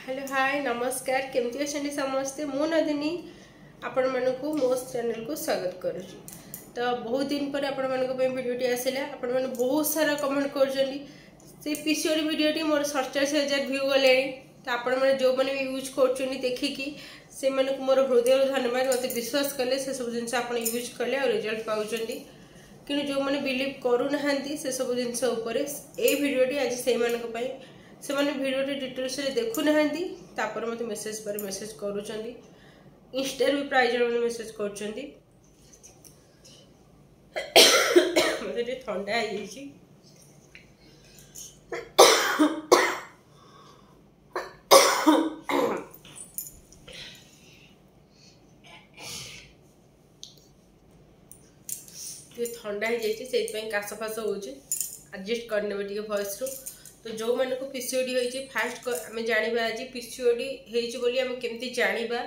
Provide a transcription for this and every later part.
Hello hi नमस्कार केमती अच्छा समस्ते मु नदिनी आपण मानक मो चैनल को स्वागत करुँची। तो बहुत दिन पर आपण मानक भिडियोटी आसला आपण मैंने बहुत सारा कमेंट कर पीसीओडी भिडियोटी मोर 47,000 व्यू गले। तो आपण मैंने जो मैंने यूज कर देखिकी से मोर हृदय धन्यवाद मत विश्वास कले से सब जिन आप यूज कले और रिजल्ट पाँच कि जो मैंने बिलीव करूना से सब जिनस भिडियोटी आज से मैंने वीडियो डिटेल्स देखुना मत मेसेज पर मेसेज करुँच इंस्टा भी प्राय जन मेसेज कर मत ठंडा है ठंडा हो जाए काश फाश हो एडजस्ट करने वॉइस रू। तो जो मन को पीसीओडी होइछि फास्ट आम जाना आज पीसीओडी होइछि आम केमती जानिबा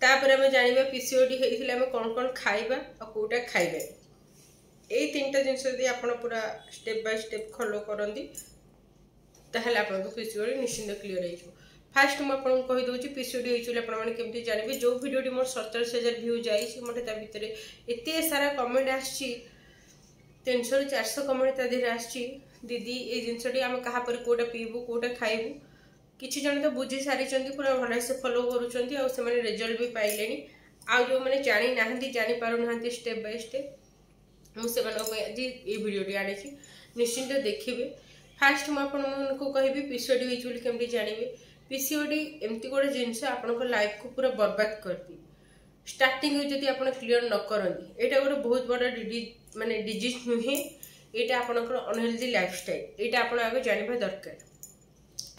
तापर आम जानिबा पीसीओडी होइथिले आम कौन कौन खाइबा और कोटा खाइबा ए तीनटा जिनस यदि आपण पूरा स्टेप बाय स्टेप फॉलो करंदी ताहले आपण को पीसीओडी निश्चित क्लियर हो। फास्ट मु आपन कहि दोछि पीसीओडी होइछि आपण माने केमती जानिबे। जो वीडियोटी मोर 47,000 व्यू जाइछि मते ता भितरे एते सारा कमेंट आछि 300 ରୁ 400 कमेंट ता धीरे आछि दीदी ये जिनसटी आम क्या कौटा पीबू कौटा खाइबू किसी जन तो बुझी सारी पूरा भल से फॉलो करुँच रिजल्ट भी पाइले। आउ जो मैंने जानी ना जानी पार ना स्टेप बाय स्टेप मुझे आज ये भिडियोटी आनी निश्चिंत देखिए। फास्ट मुझे कहबी पीसीओडी होइछि केमती जानवे। पीसीओडी एमती गोटे जिनस आपण लाइफ को पूरा बर्बाद करती स्टार्टिंग जदि आप क्लीयर न करती यहाँ गोटे बहुत बड़ा माने डिजीज नुहे यहाँ आपंकर अनहेल्दी लाइफस्टाइल यहाँ आप आगे जानवा दरकार।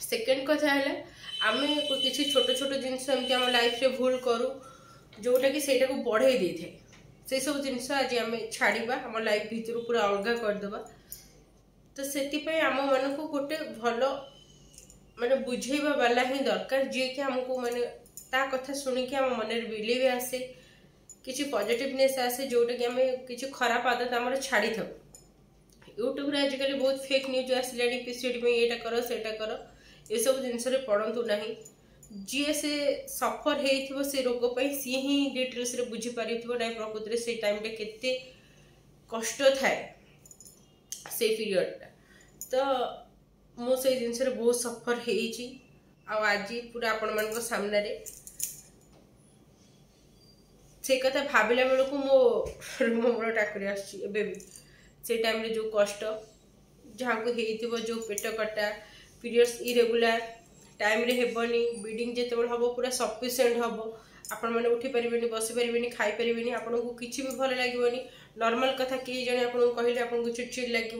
सेकेंड कथा है आम किसी छोट छोट जिनस आम लाइफ रे भूल करूँ जोटा कि सेटा को बढ़ाई दे थाए से सब जिनस आज आम छाड़ा आम लाइफ भितर पूरा अलग करदे। तो से आम मान को गोटे भल माने बुझेबा वाला ही दरकार जी कि आमको माने ता कथा सुनिक आम मन बिलीव आसे किसी पॉजिटिवनेस आसे जोटा कि आम किसी खराब आदत आम छाड़ी था। यूट्यूब रे आजिकल बहुत फेक न्यूज आसला पीसीओडी में ये कर सेटा कर ये सब जिनस पड़तु ना जी से सफर हो से रोग सी ही डिटेल्स रे बुझी पार ना प्रकृति से टाइम रे केते कष्ट थाए से पीरियडटा। तो मुझे जिनस बहुत सफर आज पूरा आपण मान सामने से कथा भाविला बेलू मो मोर टाकुरी आसबे से टाइम रे जो कष्ट जहाँ को हो जो पेट कटा पीरियड्स इरेगुलर टाइम रे हेबनी ब्लीडिंग जिते हम पूरा सफिशिएंट हम आपण मैंने उठी पारे बसी पारे खाई पारे आपन को किसी भी भल लगे नॉर्मल कथा किए जने आपन कहले आपन को चिड़चिड़ लगे।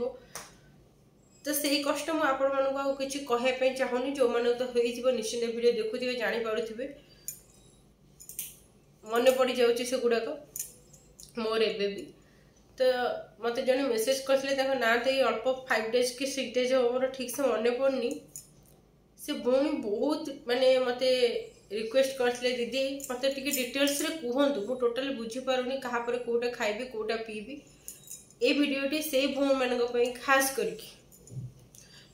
तो से कष्ट मुझे आपण किसी कहवाई चाहूनी जो मैंने तो हो निश्चिंत वीडियो देखुवे जानीपे मन पड़ जाऊँगी से गुड़ाक मोर एबे भी। तो मत जन मेसेज करते ना तो ये अल्प 5 डेज कि 6 डेज मोर ठीक से मन पड़नी से भौणी बहुत माने मते रिक्वेस्ट करते दीदी मत डिटेल्स रे कहतु मु टोटाली बुझी पारुनी कहा पर कोटा खाइबी कोटा पीबी ए वीडियोटी से भौणी मान खास करके।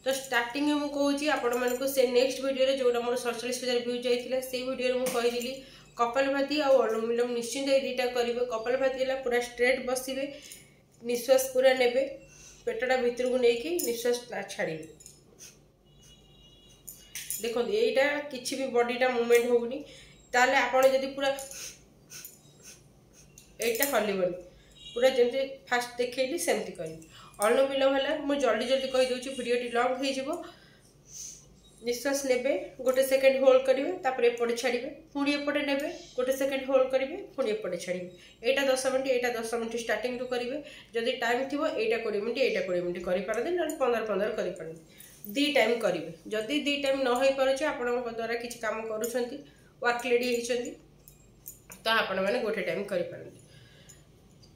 तो स्टार्टिंग में मुझे आपण मानक से नेक्स्ट वीडियो रे जोटा मोर 47,000 व्यू जाइतिला से वीडियो रे मु कहिली कपालभाति और अनुलोम विलोम निश्चिंत ये दुईटा करेंगे। कपालभाति है पूरा स्ट्रेट बसवे निश्वास पूरा नेबे पेटटा भितर को लेकिन निश्वास छाड़े देखो यहीटा किसी भी बॉडीटा मूवमेंट होनी ताले आपण जदि पूरा एटा हलबनी पूरा जमी फास्ट देखी सेमती करी। अनुलोम विलोम है मुझे जल्दी जल्दी कही दूसरी वीडियोटी लंग हो निश्वास नेबे गोटे सेकेंड होल्ड करेंगे तापर एपटे छाड़े पुणी एपटे नेबे गोटे सेकेंड होल्ड करेंगे पुणी एपटे छाड़े यहाँ 10 मिनट यहाँ 10 मिनट स्टार्टिंग टू करेंगे जदि टाइम थी यहाँ 20 मिनट यहाँ 20 मिनट करेंगे ना 15-15 करेंगे दी टाइम करेंगे। जदि दी टाइम न हो पारे आपण द्वारा किसी कम कर वर्क लेडी होती तो आपण मैंने गोटे टाइम करें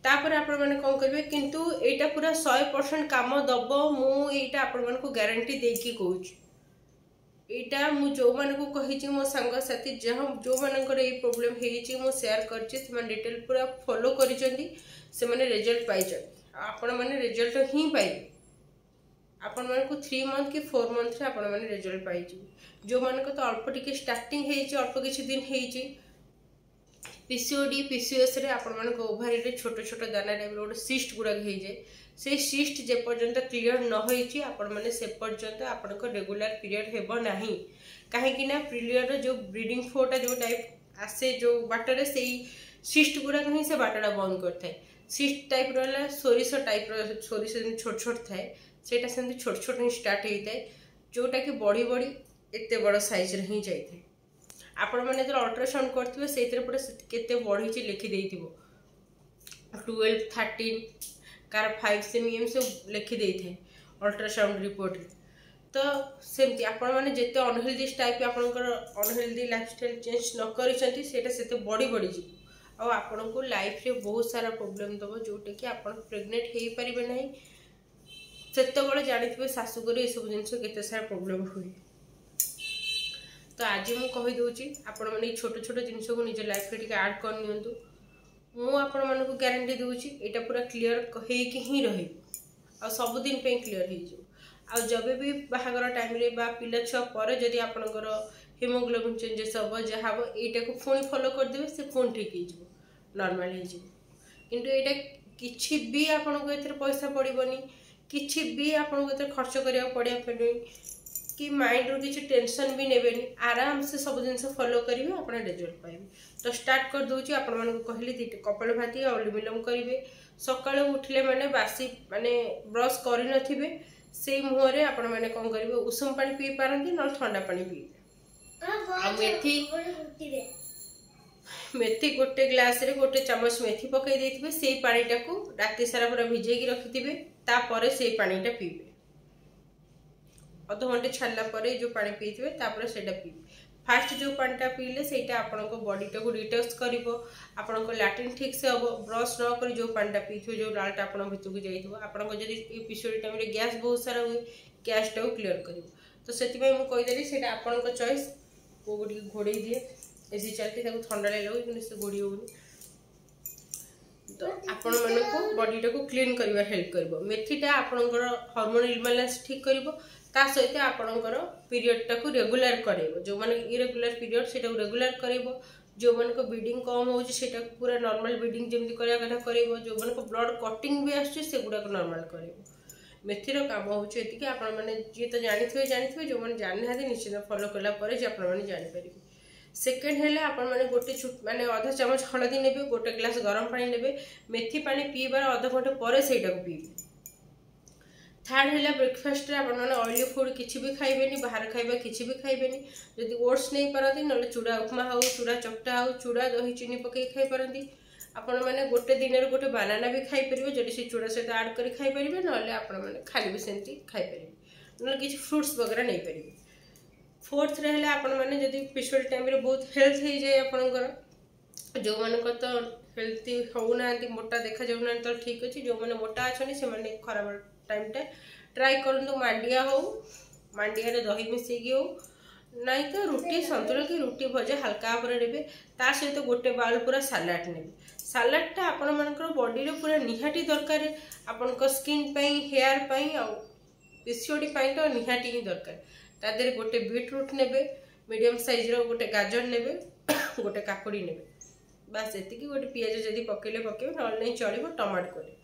तापर आपण मैंने कौन करेंगे किंतु यहाँ पूरा 100% कम दब मुझे आपण मान गारंटी देकी कहूँ यहाँ मु जो मान को कही मो सांगसाथी जहाँ जो मानकर ये प्रोब्लेम हो सेयार कर डिटेल पूरा फॉलो कर रिजल्ट पाई आपण मैंने रिजल्ट ही पाइबे आपण मानक 3 मंथ कि 4 मंथ रे आपण माने रिजल्ट पाइजि। जो मानक तो अल्प टिके स्टार्टिंग हेइछि, अल्प किछि दिन हेइछि पीसीओडी पीसीओएस रे आपण मानक ओभारी रे छोट छोट दाना टाइप रो सिस्ट गुडा हेइ जाय। से सिस्ट जे पर्यंत क्लियर न होइछि आपण माने से पर्यंत आपण को रेगुलर पीरियड हेबो नाही। काहे कि ना पीरियड जो ब्लीडिंग फ्लोटा जो टाइप आसे जो बाटरे सेही सिस्ट गुडा कहीं से बाटडा बंद करथाय। सिस्ट टाइप रहला सोरिस टाइप रो, सोरिस छोट छोट थाए सेटा सेंति छोट छोट ही स्टार्ट हेइताय, जोटा कि बड़ी बड़ी एते बड़ साइज रे ही जाइथाय। आपण माने जर अल्ट्रासाउंड करथिबे सेतिर पुरा केते बढी छि लिखि देइथिबो 12 13 कार 5 सेमी से लिखि देइथे अल्ट्रासाउंड रिपोर्ट रे। तो सेमती आपण माने जेते अनहेल्दी टाइप आपनकर अनहेल्दी लाइफस्टाइल चेंज न करिसंती सेटा सेते बड़ी बड़ी जी आ आपण को लाइफ रे बहुत सारा प्रॉब्लम दबो, जोटे कि आपण प्रेग्नेंट हेई परिबे नाही। सेते बळे जानिथिबे सासु करे ए सब जिंस केते सारा प्रॉब्लम हुई। तो आज मु कहि दोची आपण माने छोट छोट जिंस को निज लाइफ रे टिके ऐड कर नियंतु। मु आपण मानको गारंटी दोची एटा पूरा क्लियर हे कि ही रही आ सब दिन पे क्लियर हे जो। आ जब भी बाहागर टाइम रे बा पिला छ पर जदी आपनकर हीमोग्लोबिन चेंजेस हबो जहा हबो एटा को फोन फॉलो कर देबे से फोन ठीक हे जो, नॉर्मल हे जो। किंतु एटा किछि भी आपन को एथरे पैसा पड़िबोनी, किछि भी आपन को एथरे खर्च करिया पड़िया पड़े कि माइंड रो किछि टेंशन भी नेबेनी, आराम से सब जिंस फॉलो करिवे आपण रिजल्ट पाइबे। तो स्टार्ट कर दोची आपण मन को कहली दीटे कपालभाति और अनुलोम करिवे। सकाळ उठले माने बासी माने ब्रश करि नथिबे से मुह रे आपण माने कोन करिवे उषम पानी पी पारंती न ठंडा पानी पी। आ मेथी गोटे ग्लास रे गोटे चम्मच मेथी पकई देथिबे, सेई पानीटा को राति सारा पूरा भिजेई की रखिथिबे, ता परे सेई पानीटा पीबे। अध घंटे छाड़ला परे जो पानी पीथिबे तापर सेटा पीबे। फास्ट जो पानीटा पीले सेटा आपन को बॉडी टा को डिटॉक्स करिवो, आपन को लैट्रिन ठीक से हबो। ब्रश न करी जो पानीटा पीथिबे जो लालटा आपन भितर को जाइथिबो, आपन को जदी ए पीसीओडी टाइम रे गैस बहुत सारा हुए गैस टा को क्लियर करिवो। तो सेति भाई मु कहि देली सेटा आपन को चॉइस। को गोडी घोड़े दिए एसी चलती ताको ठंडा लागो कि से गोडी होनी। तो आपण मन को बॉडी टा को क्लीन करबा हेल्प करबो। मेथीटा आपनकर हार्मोन इम्बैलेंस ठीक करबो, ता सहित आपनकर पीरियड टा को रेगुलर करेबो। जो माने इरेगुलर पीरियड सेटा को रेगुलर करेबो, जो मन को ब्लीडिंग कम हो सेटा पूरा नॉर्मल ब्लीडिंग जेमति करिया कथा करेबो, जो मन को ब्लड कटिंग भी आछे से गुडा को नॉर्मल करेबो। मेथीर काम होउछ एति कि आपण माने जे तो जानिथिबे जो मन जानि हादे निश्चित फॉलो करला परे जे आपण माने जानि परिबे। सेकेंड हेले आपण माने गोटे माने आधा चम्मच हळदी नेबे, गोटे ग्लास गरम पानी नेबे, मेथी पानी पीबार आधा घंटे परे सेटा को पीबे। थर्ड है ब्रेकफास्ट रे आपण माने ऑयली फूड किछि भी खाइबेनी, बाहर खाइबा किछि भी खाइबेनी। जदि ओट्स नहीं पारती नले चूड़ा उपमा हो, चूड़ा चकटा हो, चूड़ा दही चीनी पकई खाइ पारती। आपण माने गोटे दिन रे गोटे बनाना भी खाइ परिबे, जदि से चूड़ा सहित ऐड करी खाइ परिबे, नले आपण माने खाली भी सेंती खाइ परिबे, नले किछि फ्रूट्स वगैरह नहीं परिबे। फोर्थ रे हले आपण माने जदि पीसीओडी टाइम रे बहुत हेल्थ हे जाय आपनकर, जो मन को तो हेल्थी होउना मोटा देखा जाउना तो ठीक अछि। जो माने मोटा अछनी से माने खराब टाइम टा ट्राई करंतु मांडिया हो, मांडिया रे दही मिसेगी हो, नहीं तो रुटी संतुलन की रुटी भजा हल्का भाव नेबे। ता सहित गोटे बाउल पूरा सलाड नेबे। सलाड टा आपण मानकर बॉडी रे पूरा निहाटी दरकार, आपण को स्किन पई, हेयर पई आ पीसीओडी पई तो निहाटी ही दरकार। ता देरे गोटे बीटरूट नेबे, मीडियम साइज रो गोटे गाजर नेबे, गोटे काकुड़ी नेबे, बस एति की गोटे पियाज जदी पकेले पकेबे, न नहीं चलिबो टमाटो करे।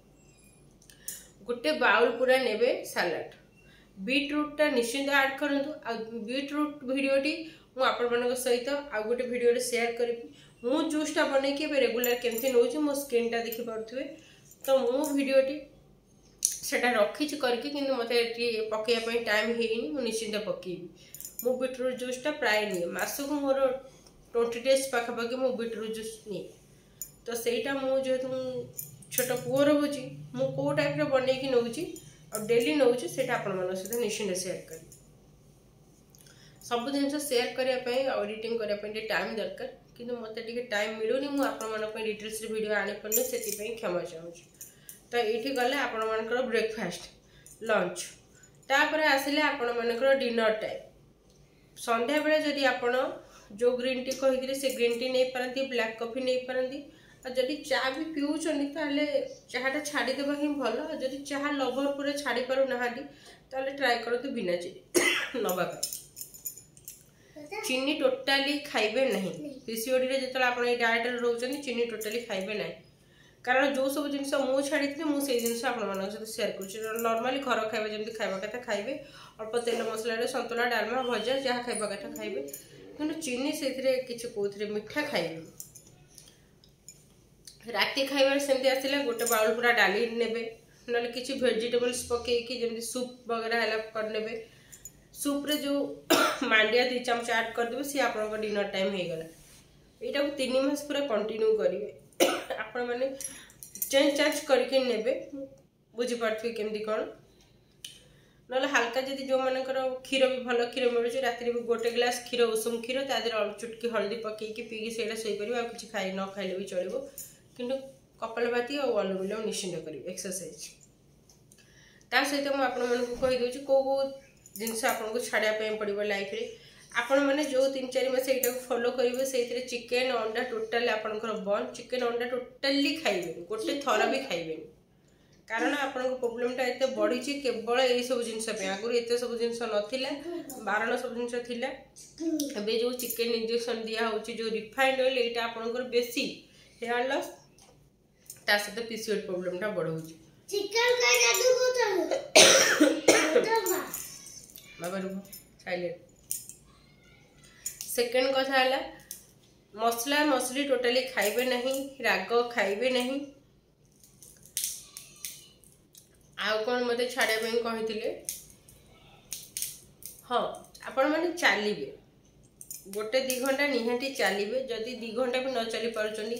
गोटे बाउल पूरा नेबे सलाड। बीटरूट टा निश्चित ऐड करंतु। आ बीटरूट वीडियोटी मु आपण मानक सहित आ गोटे वीडियो रे शेयर करबी। मु जूस टा बनै के रेगुलर केमति नउची मो स्किन टा देखि पारथुवे, तो मु वीडियोटी सेटा रखी करके किंतु मते पकैया पई टाइम हेइनी, मु निश्चित पकेबी। मु बीटरूट जूस टा प्राय नहीं मासक मोर 20 डेज पाखा पाखी मु बीटरूट जूस नहीं। तो सेटा मु जेतु छोट पुओ रोची मु को टाइप रे बनै कि नउची और डेली नउची सेटा आपण मन सहित निश्चित शेयर करी। सब जिनस शेयर करिया पई और एडिटिंग करिया पई टाइम दरकार, किंतु मते टिके टाइम मिलुनी। मु आपण मन पई डिटेल्स रे वीडियो आनि पन्ने सेति पई क्षमा चाहूची। तो एठी गले आपण मानकर ब्रेकफास्ट लंच, तापर आसिले आपण मानकर डिनर टाइम। संध्या बेले जदि आपण जो ग्रीन टी कहि से ग्रीन टी नहीं पारंती, ब्लैक कॉफी नहीं पारंती, और जदि चा भी पिउछन ताले चाहाटा छाड़ीदेवा ही भल। जदि चाहा लवर पूरा छाड़ी पारु नाहांती ताले ट्राई करतु बिना चीनी नवा। चीनी टोटाली खाइबे नहीं। पीसीओडी रे जतला आपण ए डाइट रे रहउछन चीनी टोटाली खाइबे नहीं। कारण जो सब जिनस मु छाड़ी मुझे जिनस आप शेयर कर नॉर्मली घर खाइबा जमी खाइबा कथा खाइबे अल्प तेल मसला सतुला डालमा भजा जहाँ खाइबा कथा खाइबे कि चीनी से किसी कौन मिठा खाइबे। राति खाइबार सेमती आसला गोटे बाउल पूरा डाली नेबे ना कि भेजिटेबल्स पकईकि जमी सूप वगैरह है करने सूप रे जो मांडिया 2 चमच ऐड करदे सी आप डिनर टाइम हो गला। यहाँ 3 मास पूरा कंटिन्यू करेंगे आपण मैंने चेंज चार्ज करके नेबे बुझीपारे केमती कौन ना हल्का जदि जो मानकर क्षीर भी भल क्षीर मिलूँ राति भी गोटे ग्लास क्षीर उषुम क्षीर तादेह चुटकी हल्दी पकईकि पीकी से शोपर आ कि खाई न खाइले भी चलो किंतु कपालभाति और अनुलोम विलोम निश्चिंत करेंगे एक्सरसाइज ता सहित मुझे कहीदे कौ कौ जिनस आपको छाड़ापी पड़ो लाइफ रे आपण मैंने जो 3-4 मास यहाँ फॉलो करेंगे से चिकेन अंडा टोटाली आपंकर बंद। चिकेन अंडा टोटाली खाइबे गोटे थर भी खाइबे कारण आपण प्रोब्लेमटा एत बढ़ी केवल यही सब जिनस आगुरी एत सब जिनस नाला बारण सब जिनस एवं जो चिकेन इंजेक्शन दिया होची जो रिफाइंड ऑयल यहाँ आपंकर बेसी हेयर लॉस ता सहित पीसीओडी प्रोब्लेमटा बढ़ाऊँ। बाबा रुह साइलेंट। सेकेंड कथा है मसला मसली टोटाली खाइबे नहीं राग खाइबे नहीं। आउ कौन मत छाड़ापी कही हाँ आपण मैंने चलिए गोटे 2 घंटा निहाती चलिए जदि 2 घंटा भी न चली पार्टी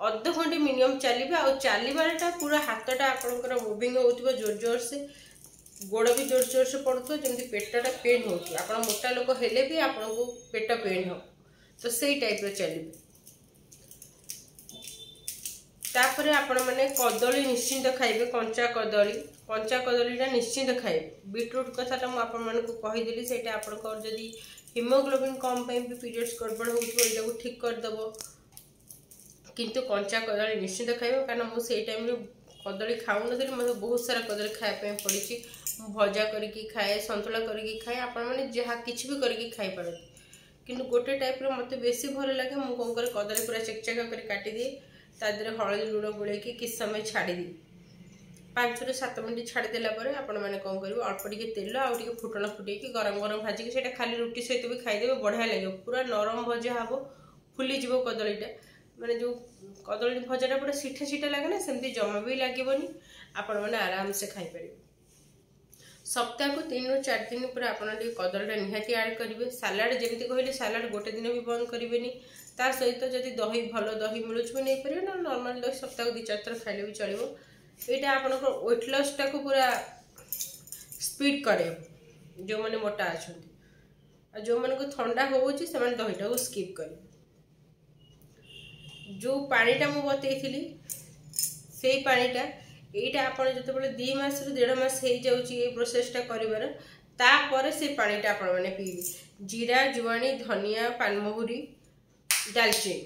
अध घंटे मिनिमम चलिए आ चलवाटा पूरा हाथटा आपंकर मुविंग हो जोर जोर से गोड़ भी जोर जोर से पड़ो जमी पेटा पेन हो मोटा लोक हेले भी आपन को पेट पेन हो तो सही टाइप चलिए। तापर आपण मैंने कदली निश्चिंत खाइबे कंचा कदलीटा निश्चिंत खाइबे। बीटरूट कथाटा मुझे कहीदेली से आपंकर जदि हिमोग्लोबिन कम भी पीरियड्स गड़बड़ हो ठीक करदेव किंतु कंचा कदली निश्चिंत खाइबे कारण मुझे टाइम कदली खाऊ नी मतलब बहुत सारा कदली खायापी पड़ी भजा करके खाए संतुला करके खाए आपण मैंने जहाँ किसी भी करके खाई पारती किंतु गोटे टाइप रो मत बेसी भल लगे मु कौन कर कदली पूरा चेकचेका कर काटी दिए तादेह हलदी लुण गोलैकी किस समय छाड़ी दी 5 ରୁ 7 मिनट छाड़देला आपण मैंने कौन करेंगे अल्प टे तेल आउे फुटण फुटेकी गरम गरम भाजिकी से खाली रुटी सहित भी खाईदेवे बढ़िया लगे पूरा नरम भजा हम फुलीज कदलीटा मैंने जो कदली भजाटा पूरा सीठा सीठा लगे ना सेमती जमा भी लगेनि आपण मैंने आराम से खाईपर। सप्ताह को 3 ରୁ 4 दिन पर आपड़ कदलीटा निहाती ऐड करेंगे। सालाड जमी कहले सालाड गोटे दिन भी बंद करेंगे ता सहित जदि दही भल दही मिलूँ भी नहीं पारे ना नॉर्मल दही सप्ताह को 2-4 थर खाइले भी चलो। यहाँ आपंकर वेट लॉस टाक पूरा स्पीड करे जो मैंने मोटा अच्छा जो मन को थंडा हो दहीटा को स्किप कर जो पानीटा मु बतई से पानीटा यहीटा आप जो 2 मास ରୁ 1.5 मास हो जाए प्रोसेसटा कर से पानीटा आपण मैंने पीबे। जीरा जुआणी धनिया पानमहुरी दालचीनी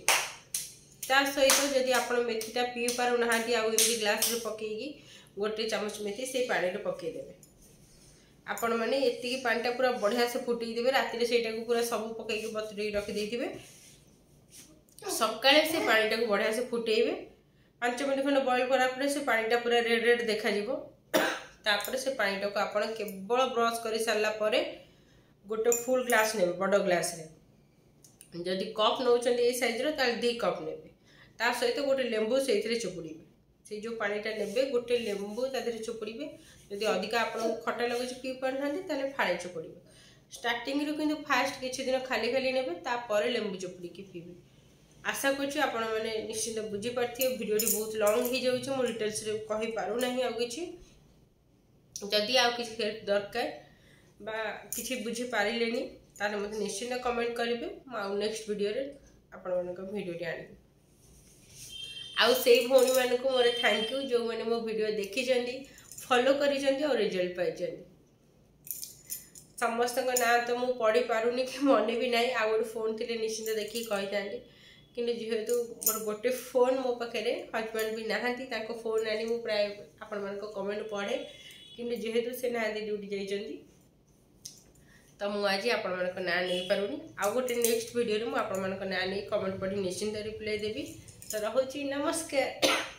ता सहित जदि आप मेथीटा पी पार ना आमती ग्लास पकईकि गोटे चामच मेथी से पानी पकईदेवे आपण मैंने ये पानीटा पूरा बढ़िया से फुटेदेवे राति से पूरा सब पकईकि बतुरे रखिदे सकाଳେ से पानीटा को बढ़िया से फुटेबे 5 मिनट खंड बॉइल करापर से पानीटा पूरा रेड रेड देखा तापर से पानीटा को आपण केवल ब्रश कर सारा पर गोटे फुल ग्लास ने बड़ ग्लास रे जदि कप नौ सैज रो 2 कप ने ता सहित गोटे लेंबू से चुपुड़े से जो पानीटा ने गोटे लेंबू तादेह चुपुड़े जदि अधिका आप खटा लगे पी पार ना फाड़े चुपुड़े स्टार्टिंग किंतु फास्ट किसी दिन खाली खाली ने लेंबू चुपुड़ी पीबे। आशा करूँ आपण मैंने निश्चित बुझीपारे भिडियोटी बहुत लंग हो जाऊँ मुझे डिटेल्स कही पारू ना आदि जदि आ कि हेल्प दरकार बा कि बुझी पारे तार मत निश्चित कमेंट करेंगे आउ नेक्स्ट वीडियो आपण मान भिडियोटी आनी आउ से भौणी मान को मोर थैंक यू जो मैंने मो वीडियो देखी फॉलो कर और रिजल्ट पाई समस्त ना तो मुझे पढ़ी पारूनी कि मन भी ना आ गए फोन थी निश्चिंत देखिए कही था किंतु जेहेतु मोर गोटे फोन मो पाखे हजबैंड भी नहांती तांको फोन आनी मु प्राय आपण मान कमेंट पढ़े किंतु जेहेतु से नहांती ड्यूटी जाइछंती तो मुझे आज आपण मान ना नहीं पारुनी आउ गोटे नेक्स्ट वीडियो रे मु आपण मान ना नहीं कमेंट पढ़ी निश्चिंत रिप्लाई देवी। तो रहुची नमस्कार।